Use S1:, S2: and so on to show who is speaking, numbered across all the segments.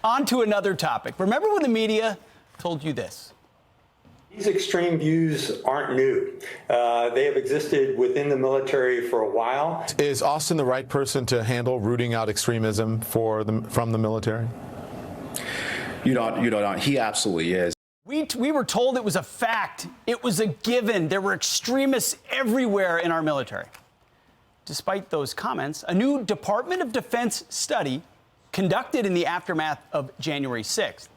S1: On to another topic. Remember when the media told you this?
S2: These extreme views aren't new. They have existed within the military for a while.
S3: Is Austin the right person to handle rooting out extremism from the military?
S4: He absolutely is.
S1: We were told it was a fact. It was a given. There were extremists everywhere in our military. Despite those comments, a new Department of Defense study conducted in the aftermath of January 6th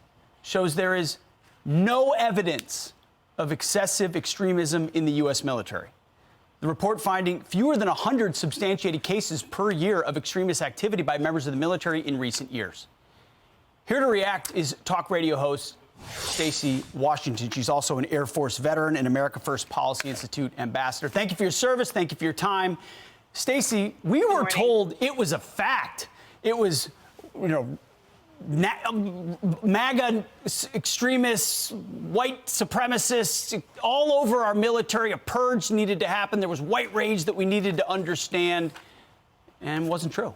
S1: shows there is no evidence of excessive extremism in the U.S. military. The report finding fewer than 100 substantiated cases per year of extremist activity by members of the military in recent years. Here to react is talk radio host Stacy Washington. She's also an Air Force veteran and America First Policy Institute ambassador. Thank you for your service. Thank you for your time. Stacy, we were told it was a fact. It was, MAGA extremists, white supremacists all over our military. A purge needed to happen. There was white rage that we needed to understand, and it wasn't true.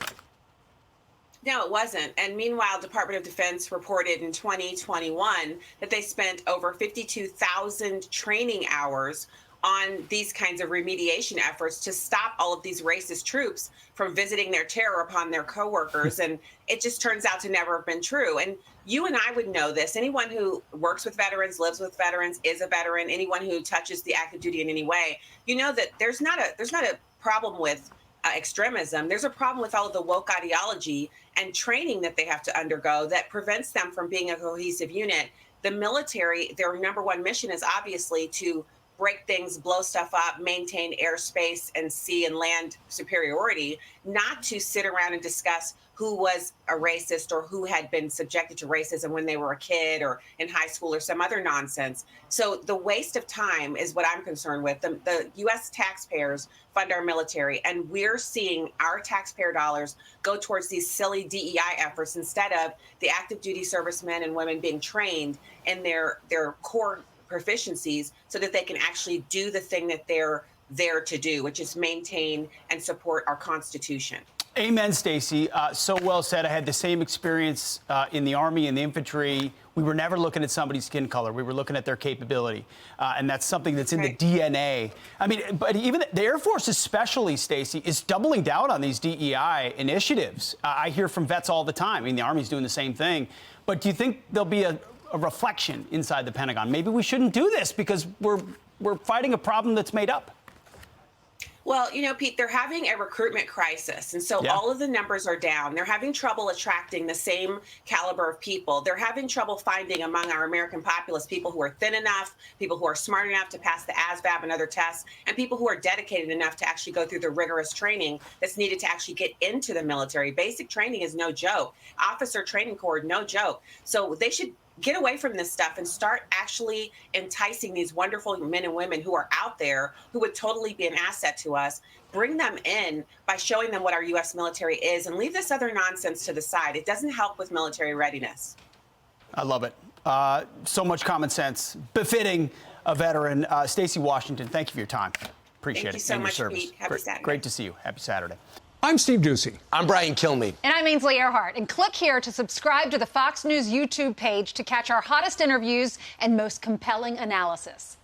S5: No, it wasn't. And meanwhile, Department of Defense reported in 2021 that they spent over 52,000 training hours on these kinds of remediation efforts to stop all of these racist troops from visiting their terror upon their coworkers. And it just turns out to never have been true. And you and I would know this. Anyone who works with veterans, lives with veterans, is a veteran, anyone who touches the active duty in any way, you know that there's not a problem with extremism. There's a problem with all of the woke ideology and training that they have to undergo that prevents them from being a cohesive unit. The military, their number one mission is obviously to break things, blow stuff up, maintain airspace and sea and land superiority, not to sit around and discuss who was a racist or who had been subjected to racism when they were a kid or in high school or some other nonsense. So the waste of time is what I'm concerned with. The U.S. taxpayers fund our military, and we're seeing our taxpayer dollars go towards these silly DEI efforts instead of the active duty servicemen and women being trained in their core proficiencies so that they can actually do the thing that they're there to do, which is maintain and support our Constitution.
S1: Amen, Stacy. So well said. I had the same experience in the Army and the infantry. We were never looking at somebody's skin color. We were looking at their capability. And that's something that's in the DNA. I mean, but even the Air Force especially, Stacy, is doubling down on these DEI initiatives. I hear from vets all the time. I mean, the Army's doing the same thing. But do you think there'll be a reflection inside the Pentagon? Maybe we shouldn't do this because we're fighting a problem that's made up.
S5: Well, Pete, they're having a recruitment crisis. And so all of the numbers are down. They're having trouble attracting the same caliber of people. They're having trouble finding among our American populace people who are thin enough, people who are smart enough to pass the ASVAB and other tests, and people who are dedicated enough to actually go through the rigorous training that's needed to actually get into the military. Basic training is no joke. Officer training corps, no joke. So they should get away from this stuff and start actually enticing these wonderful men and women who are out there who would totally be an asset to us. Bring them in by showing them what our U.S. military is and leave this other nonsense to the side. It doesn't help with military readiness.
S1: I love it. So much common sense, befitting a veteran. Stacy Washington, thank you for your time. Appreciate it.
S5: Thank you so much, Pete. Happy Saturday.
S1: Great to see you. Happy Saturday.
S6: I'm Steve Ducey.
S7: I'm Brian Kilmeade.
S8: And I'm Ainsley Earhart. And click here to subscribe to the Fox News YouTube page to catch our hottest interviews and most compelling analysis.